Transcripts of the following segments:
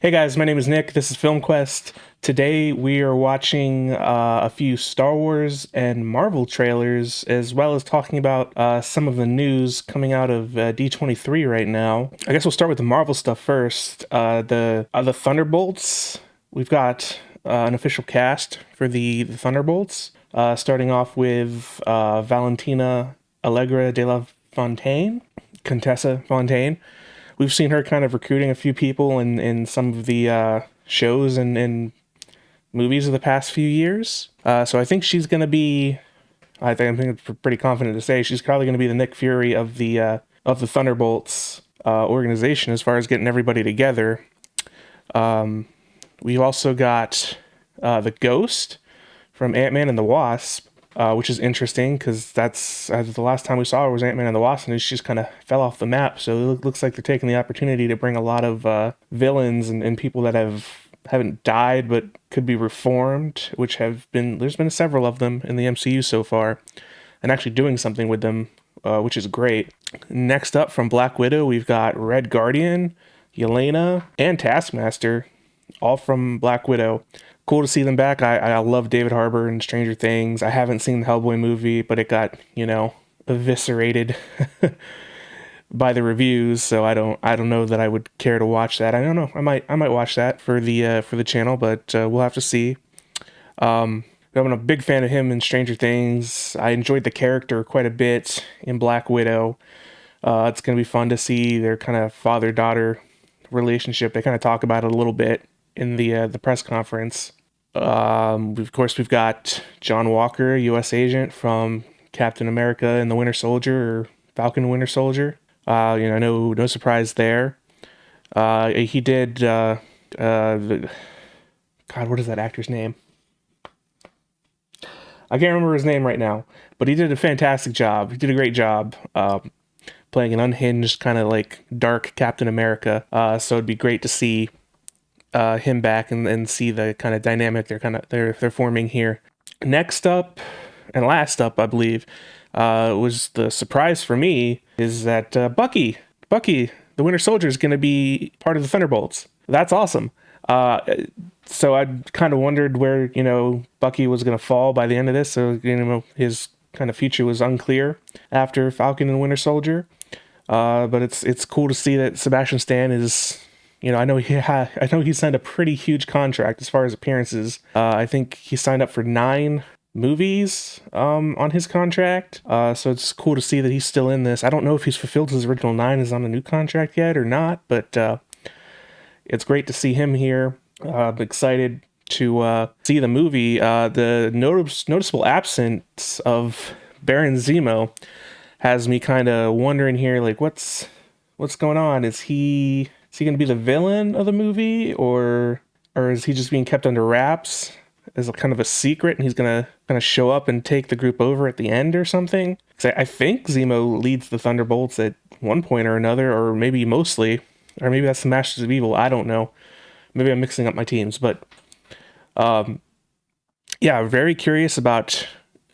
Hey guys, my name is Nick. This is Film Quest. Today we are watching a few Star Wars and Marvel trailers, as well as talking about some of the news coming out of D23 right now. I guess we'll start with the Marvel stuff first. The Thunderbolts. We've got an official cast for the Thunderbolts, starting off with Valentina Allegra de la Fontaine, Contessa Fontaine. We've seen her kind of recruiting a few people in some of the shows and movies of the past few years. So I think she's going to be, I'm pretty confident to say, she's probably going to be the Nick Fury of the Thunderbolts organization as far as getting everybody together. We've also got the Ghost from Ant-Man and the Wasp. Which is interesting because that's the last time we saw her was Ant-Man and the Wasp, and she just kind of fell off the map. So it looks like they're taking the opportunity to bring a lot of villains and people that haven't died but could be reformed, which there's been several of them in the MCU so far, and actually doing something with them, which is great. Next up from Black Widow, we've got Red Guardian, Yelena, and Taskmaster, all from Black Widow. Cool to see them back. I love David Harbour and Stranger Things. I haven't seen the Hellboy movie, but it got, eviscerated by the reviews, so I don't know that I would care to watch that. I don't know. I might watch that for the channel, but we'll have to see. I'm a big fan of him in Stranger Things. I enjoyed the character quite a bit in Black Widow. It's going to be fun to see their kind of father-daughter relationship. They kind of talk about it a little bit in the press conference. Of course, we've got John Walker, U.S. agent from Captain America and the Winter Soldier, or Falcon and Winter Soldier. No surprise there. He did, God, what is that actor's name? I can't remember his name right now, but he did a fantastic job. He did a great job playing an unhinged, kind of like dark Captain America. So it'd be great to see him back and see the kind of dynamic they're forming here. Next up and last up, I believe, was the surprise for me is that Bucky, the Winter Soldier, is going to be part of the Thunderbolts. That's awesome. So I kind of wondered where Bucky was going to fall by the end of this. So his kind of future was unclear after Falcon and Winter Soldier. But it's cool to see that Sebastian Stan is. I know he signed a pretty huge contract as far as appearances. I think he signed up for 9 movies on his contract. So it's cool to see that he's still in this. I don't know if he's fulfilled his original 9 is on a new contract yet or not, but it's great to see him here. I'm excited to see the movie. The noticeable absence of Baron Zemo has me kind of wondering here, like, what's going on? Is he going to be the villain of the movie, or is he just being kept under wraps as a kind of a secret, and he's going to kind of show up and take the group over at the end or something? Because I think Zemo leads the Thunderbolts at one point or another, or maybe mostly, or maybe that's the Masters of Evil. I don't know. Maybe I'm mixing up my teams, but very curious about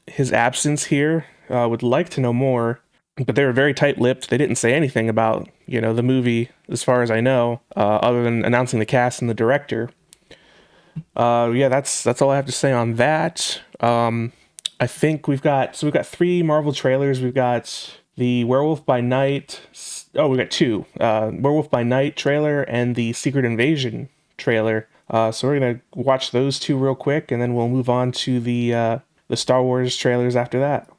his absence here. Would like to know more. But they were very tight-lipped. They didn't say anything about, the movie, as far as I know, other than announcing the cast and the director. That's all I have to say on that. I think we've got 3 Marvel trailers. We've got the Werewolf by Night. Oh, we've got 2. Werewolf by Night trailer and the Secret Invasion trailer. So we're gonna watch those 2 real quick, and then we'll move on to the Star Wars trailers after that.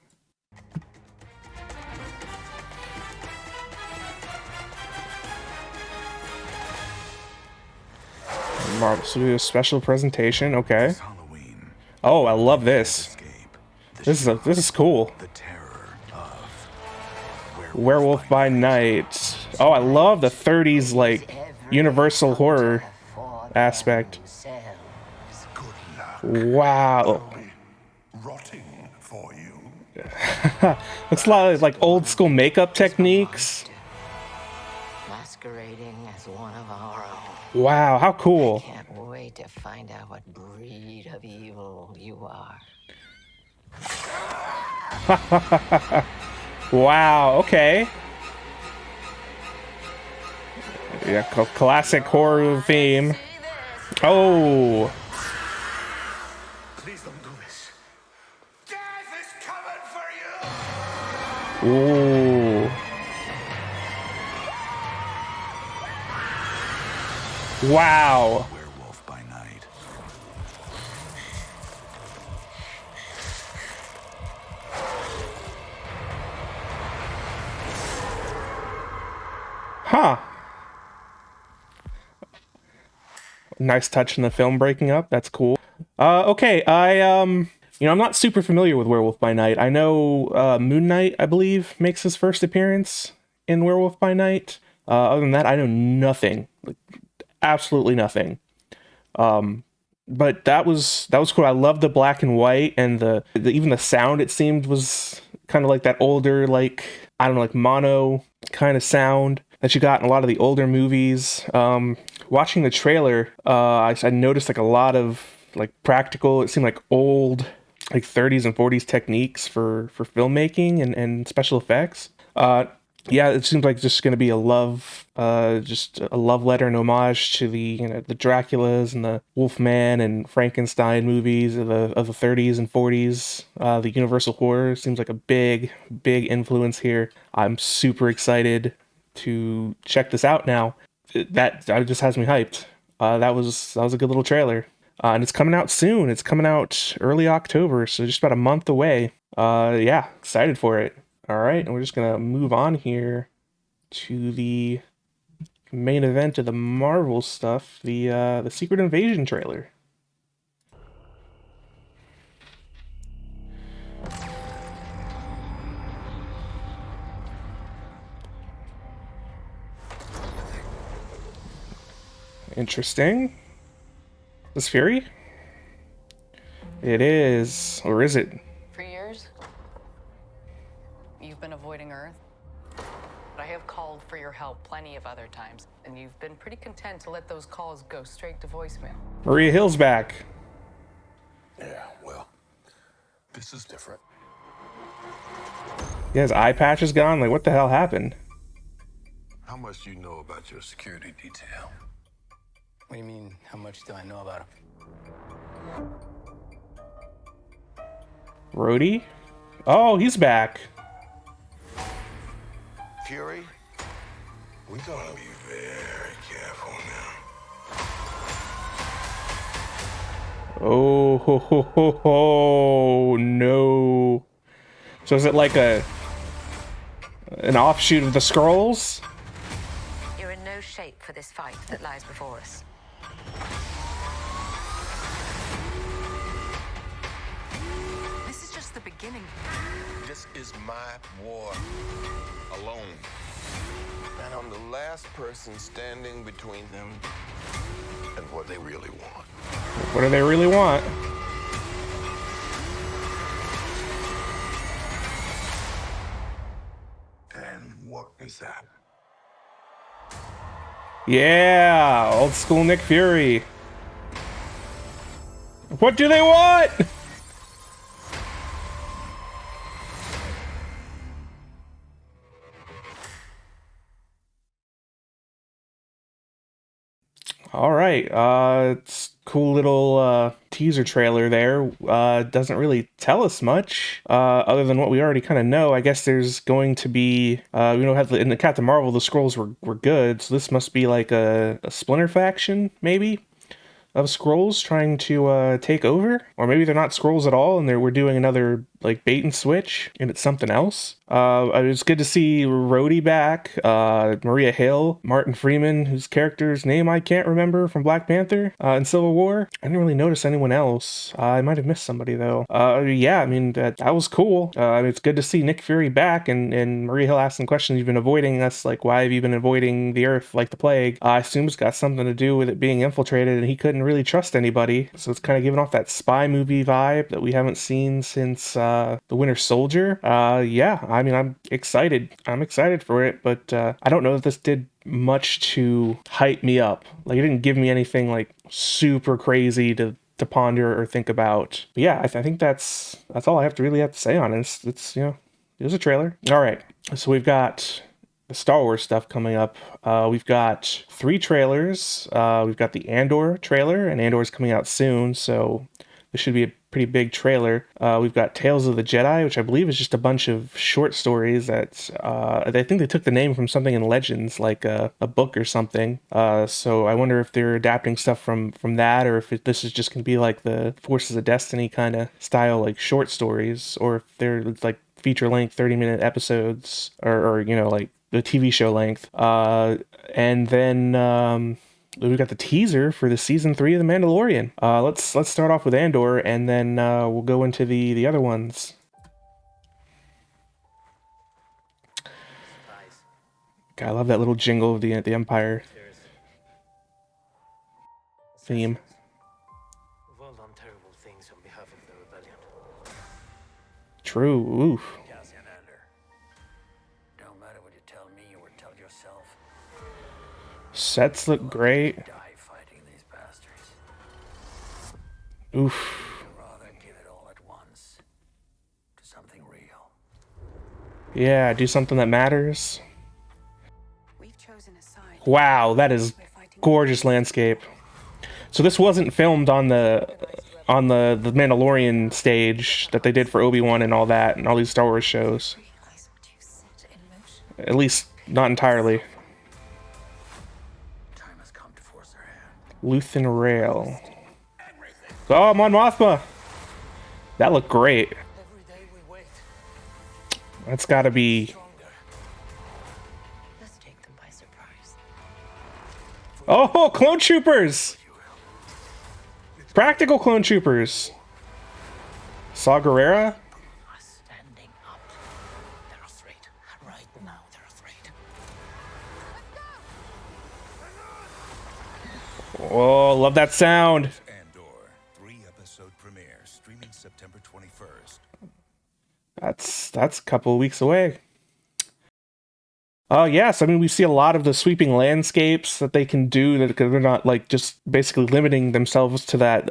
Marvel Studio special presentation. Okay. Oh, I love this. This is cool. Werewolf by Night. Oh, I love the 30s like universal horror aspect. Wow. Looks a lot like old school makeup techniques. Masquerading as one of our own. Wow, how cool. I can't wait to find out what breed of evil you are. Wow, okay. Yeah, classic horror theme. Oh! Please don't do this. Death is coming for you! Ooh. Wow. Werewolf by night. Huh. Nice touch in the film breaking up. That's cool. Okay, I'm not super familiar with Werewolf by Night. I know Moon Knight, I believe, makes his first appearance in Werewolf by Night. Other than that, I know nothing. Like, absolutely nothing. But that was cool. I love the black and white, and the even the sound, it seemed, was kind of like that older, like, I don't know, like mono kind of sound that you got in a lot of the older movies. Watching the trailer, I noticed like a lot of like practical, it seemed like old, like 30s and 40s techniques for filmmaking and special effects. Yeah, it seems like just going to be just a love letter and homage to the Draculas and the Wolfman and Frankenstein movies of the 30s and 40s. The Universal horror seems like a big influence here. I'm super excited to check this out now. That just has me hyped. That was a good little trailer. And it's coming out soon. It's coming out early October, so just about a month away. Yeah, excited for it. All right, and we're just gonna move on here to the main event of the Marvel stuff, the Secret Invasion trailer. Interesting. This Fury? It is, or is it? For years, you've been avoiding Earth. I have called for your help plenty of other times, and you've been pretty content to let those calls go straight to voicemail. Maria Hill's back. Yeah, well, this is different. Yeah, his eye patch is gone. Like, what the hell happened? How much do you know about your security detail? What do you mean, how much do I know about him? Rhodey? Oh, he's back. Fury, we're gonna be very careful now. Oh, no. So is it like an offshoot of the Skrulls? You're in no shape for this fight that lies before us. This is just the beginning. This is my war alone. And I'm the last person standing between them and what they really want. What do they really want? And what is that? Yeah, old school Nick Fury. What do they want? All right, it's cool little teaser trailer there. Doesn't really tell us much other than what we already kind of know. I guess there's going to be, in the Captain Marvel, the Skrulls were good, so this must be like a splinter faction, maybe, of Skrulls trying to take over, or maybe they're not Skrulls at all, and we're doing another like bait and switch, and it's something else. It was good to see Rhodey back, Maria Hill, Martin Freeman, whose character's name I can't remember from Black Panther in Civil War. I didn't really notice anyone else. I might have missed somebody though. Yeah, I mean that was cool. It's good to see Nick Fury back, and Maria Hill asking questions. You've been avoiding us, like why have you been avoiding the Earth like the plague? I assume it's got something to do with it being infiltrated, and he couldn't really trust anybody. So it's kind of giving off that spy movie vibe that we haven't seen since The Winter Soldier. Yeah, I mean, I'm excited. I'm excited for it, but I don't know if this did much to hype me up. Like, it didn't give me anything like super crazy to ponder or think about. But yeah, I think that's all I really have to say on it. It was a trailer. All right, so we've got the Star Wars stuff coming up. We've got 3 trailers. We've got the Andor trailer, and Andor's coming out soon, so this should be a pretty big trailer. We've got Tales of the Jedi, which I believe is just a bunch of short stories that I think they took the name from something in Legends, like a book or something. So I wonder if they're adapting stuff from that, or if this is just going to be like the Forces of Destiny kind of style, like short stories, or if they're like feature-length 30-minute episodes, or you know, like the TV show length. And then we've got the teaser for the season 3 of the Mandalorian. Let's start off with Andor, and then we'll go into the other ones. God, I love that little jingle of the Empire theme. We've all done terrible things on behalf of the rebellion. True. Oof. Cassian Andor. Don't matter what you tell me or tell yourself. Sets look great. Die fighting these bastards. Oof. I'd rather give it all at once to something real. Yeah, do something that matters. We've chosen a side. Wow, that is gorgeous landscape. So this wasn't filmed on the Mandalorian stage that they did for Obi-Wan and all that, and all these Star Wars shows. Realize what you set in motion. At least not entirely. Time has come to force their hand. Luthen Rail. Oh, Mon Mothma! That looked great. Every day we wait, That's gotta be... stronger. Let's take them by surprise. Oh, clone troopers! Practical clone troopers. Saw Gerrera? Are standing up. They're afraid. Right now, they're afraid. Oh, love that sound. Andor, 3-episode premiere, streaming September 21st. That's a couple of weeks away. Yes, I mean, we see a lot of the sweeping landscapes that they can do, that they're not like just basically limiting themselves to that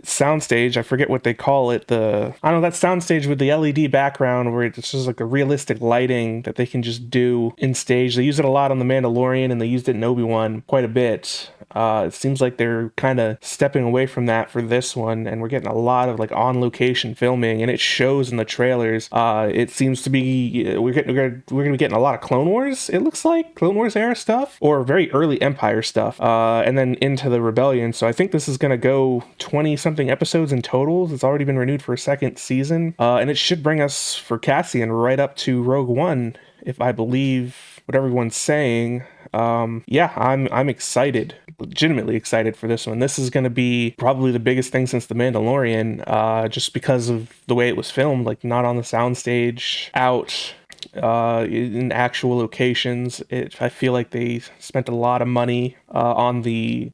soundstage. I forget what they call it. I don't know, that soundstage with the LED background where it's just like a realistic lighting that they can just do in stage. They use it a lot on The Mandalorian, and they used it in Obi-Wan quite a bit. It seems like they're kind of stepping away from that for this one, and we're getting a lot of like on-location filming, and it shows in the trailers. It seems to be we're gonna be getting a lot of Clone Wars. It looks like Clone Wars era stuff, or very early Empire stuff, and then into the Rebellion. So I think this is gonna go 20-something episodes in total. It's already been renewed for a second season, and it should bring us for Cassian right up to Rogue One, if I believe what everyone's saying. Yeah, I'm excited, legitimately excited for this one. This is going to be probably the biggest thing since The Mandalorian, just because of the way it was filmed, like not on the soundstage, out in actual locations. I feel like they spent a lot of money on the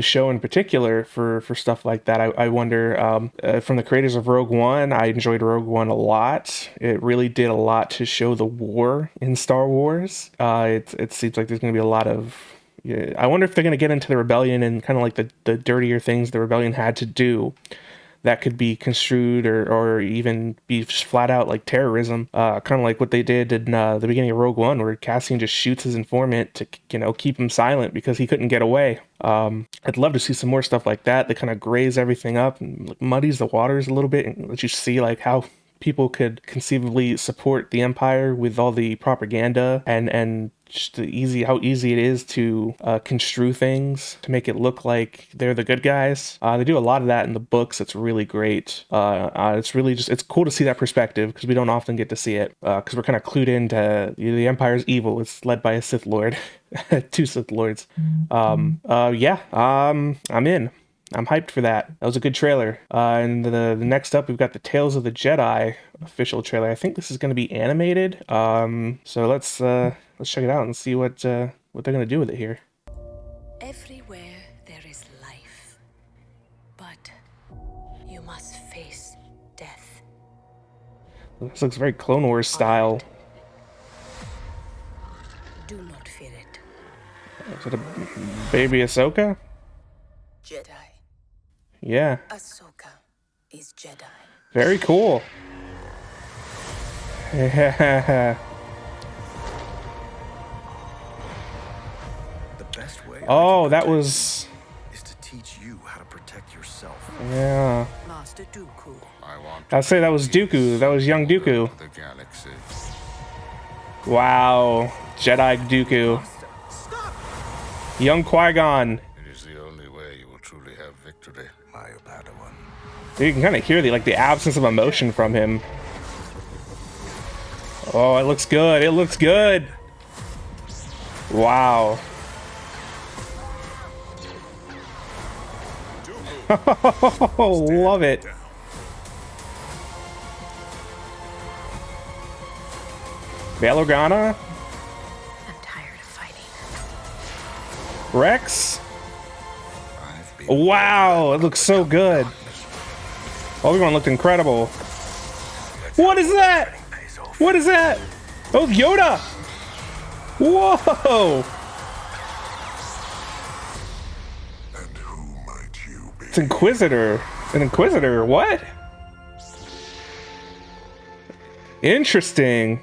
show in particular for stuff like that. I wonder, from the creators of Rogue One, I enjoyed Rogue One a lot. It really did a lot to show the war in Star Wars. It seems like there's going to be a lot of... Yeah, I wonder if they're going to get into the Rebellion and kind of like the dirtier things the Rebellion had to do that could be construed or even be flat out like terrorism, kind of like what they did in the beginning of Rogue One, where Cassian just shoots his informant to, keep him silent because he couldn't get away. I'd love to see some more stuff like that. They kind of graze everything up and like, muddies the waters a little bit and let you see like how people could conceivably support the Empire with all the propaganda and just how easy it is to construe things to make it look like they're the good guys. They do a lot of that in the books. It's really great. It's cool to see that perspective because we don't often get to see it because we're kind of clued into the Empire's evil. It's led by a Sith Lord, 2 Sith Lords. I'm in. I'm hyped for that. That was a good trailer. And the next up, we've got the Tales of the Jedi official trailer. I think this is going to be animated. So let's check it out and see what they're going to do with it here. Everywhere there is life, but you must face death. This looks very Clone Wars style. Do not fear it. Is it a baby Ahsoka? Jedi. Yeah. Ahsoka is Jedi. Very cool. way Oh, I can that protect was... you is to teach you how to protect yourself. Yeah. Master Dooku. I want I'd say that was Dooku. That was young Dooku. the galaxy. Wow. Jedi Dooku. Young Qui-Gon. It is the only way you will truly have victory. My Padawan. You can kind of hear the absence of emotion from him. Oh, it looks good. It looks good. Wow. Oh, love it. Bail Organa? I'm tired of fighting. Rex? Wow, it looks so good. Obi-Wan looked incredible. What is that? What is that? Oh, Yoda! Whoa! And who might you be? It's Inquisitor. An Inquisitor, what? Interesting.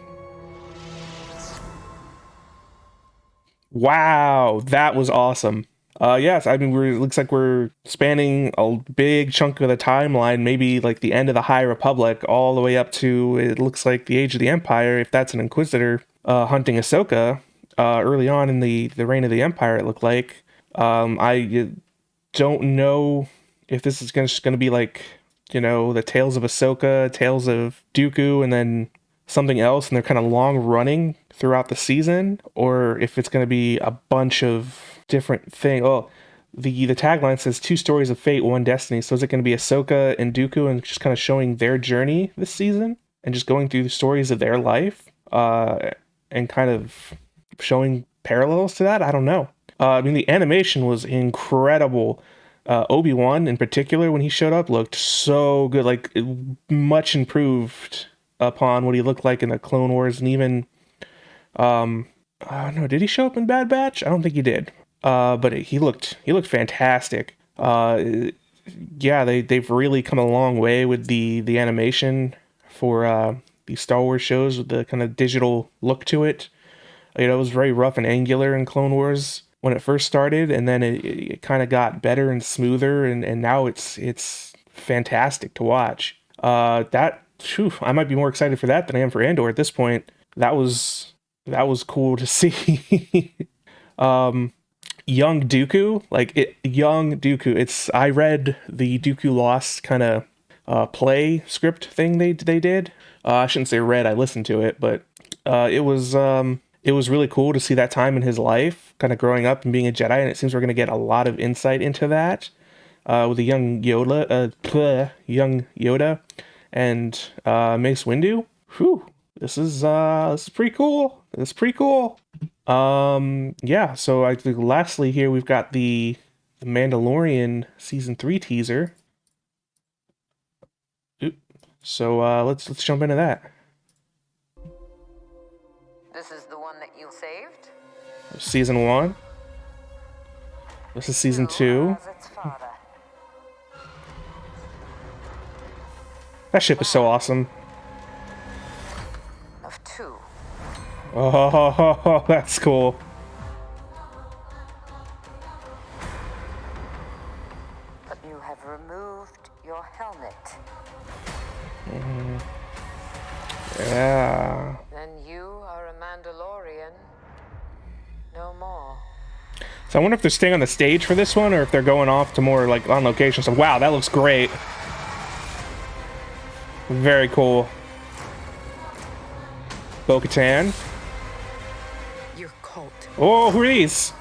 Wow, that was awesome. Yes, I mean, it looks like we're spanning a big chunk of the timeline, maybe like the end of the High Republic, all the way up to, it looks like the Age of the Empire, if that's an Inquisitor hunting Ahsoka early on in the reign of the Empire, it looked like. I don't know if this is just going to be like, you know, the Tales of Ahsoka, Tales of Dooku, and then something else, and they're kind of long running throughout the season, or if it's going to be a bunch of different things. Oh, the tagline says 2 stories of fate, 1 destiny. So is it going to be Ahsoka and Dooku and just kind of showing their journey this season and just going through the stories of their life and kind of showing parallels to that? I don't know. I mean, the animation was incredible. Obi-Wan in particular, when he showed up, looked so good, like much improved upon what he looked like in the Clone Wars, and even I don't know, did he show up in Bad Batch? I don't think he did. But he looked fantastic. Yeah, they've really come a long way with the animation for these Star Wars shows, with the kind of digital look to it. You know, it was very rough and angular in Clone Wars when it first started, and then it kind of got better and smoother, and now it's fantastic to watch. I might be more excited for that than I am for Andor at this point. That was cool to see. Young Dooku, young Dooku. I read the Dooku Lost kind of play script thing they did. I shouldn't say read, I listened to it, but it was really cool to see that time in his life, kind of growing up and being a Jedi, and it seems we're going to get a lot of insight into that with a young Yoda, and Mace Windu. Whew, this is pretty cool. It's pretty cool. Yeah, so I think lastly here we've got the Mandolorian season 3 teaser. So let's jump into that. This is the one that you saved? Season 1. This is season 2. As its father. That ship is so awesome. Of 2. Oh, that's cool. But you have removed your helmet. Yeah. Then you are a Mandalorian. No more. So I wonder if they're staying on the stage for this one, or if they're going off to more like on location. So wow, that looks great. Very cool. Bo-Katan. Your cult Oh, who are these?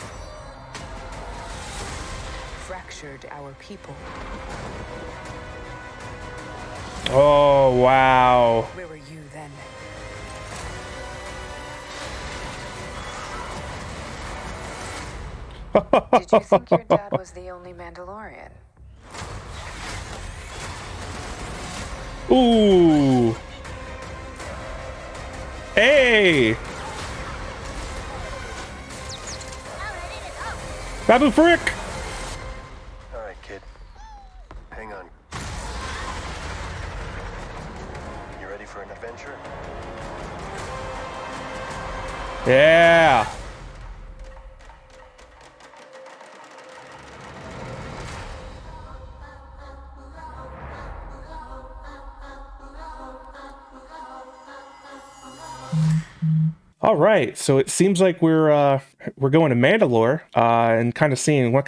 fractured our people. Oh, wow. Where were you then? Did you think your dad was the only Mandalorian? Ooh. Hey. Babu Frick. All right, kid. Hang on. You ready for an adventure? Yeah. All right, so it seems like we're going to Mandalore and kind of seeing what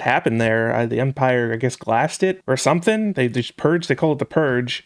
happened there. The Empire, I guess, glassed it or something. They just purged. They call it the Purge,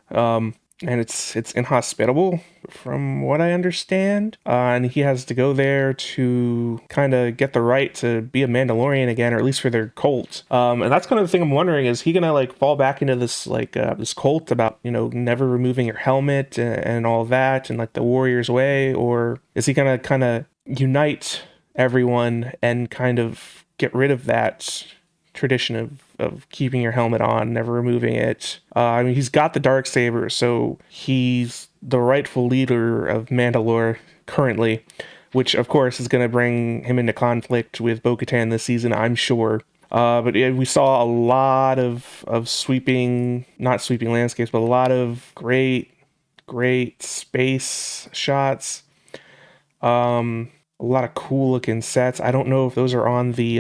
and it's inhospitable from what I understand. And he has to go there to kind of get the right to be a Mandalorian again, or at least for their cult. And that's kind of the thing I'm wondering: is he gonna like fall back into this this cult about never removing your helmet and all that, and like the warrior's way, or is he gonna kind of unite everyone and kind of get rid of that tradition of keeping your helmet on, never removing it? I mean, he's got the Darksaber, so he's the rightful leader of Mandalore currently, which of course is going to bring him into conflict with Bo-Katan this season, I'm sure. But yeah, we saw a lot of sweeping, not sweeping landscapes, but a lot of great space shots. A lot of cool looking sets. I don't know if those are on the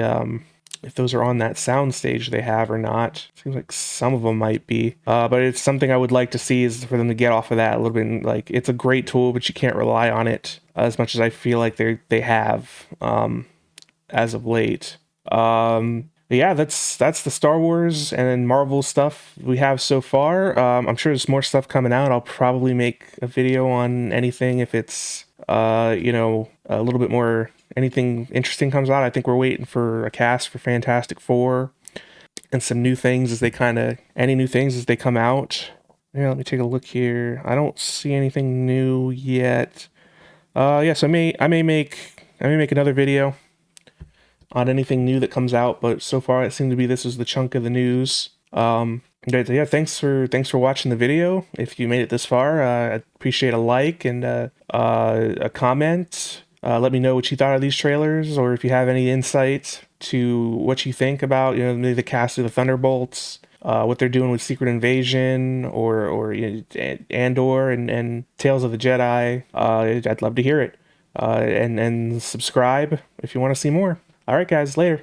that sound stage they have or not. Seems like some of them might be. But it's something I would like to see, is for them to get off of that a little bit. Like, it's a great tool, but you can't rely on it as much as I feel like they have as of late. Yeah, that's the Star Wars and Marvel stuff we have so far. I'm sure there's more stuff coming out. I'll probably make a video on anything if it's a little bit more, anything interesting comes out. I think we're waiting for a cast for Fantastic Four and some new things any new things as they come out. Yeah, let me take a look here. I don't see anything new yet. So I may make another video on anything new that comes out, but so far it seemed to be this is the chunk of the news. Yeah, thanks for watching the video. If you made it this far, I appreciate a like and a comment. Let me know what you thought of these trailers, or if you have any insight to what you think about maybe the cast of the Thunderbolts, what they're doing with Secret Invasion or Andor and Tales of the Jedi. I'd love to hear it. And subscribe if you want to see more. All right, guys, later.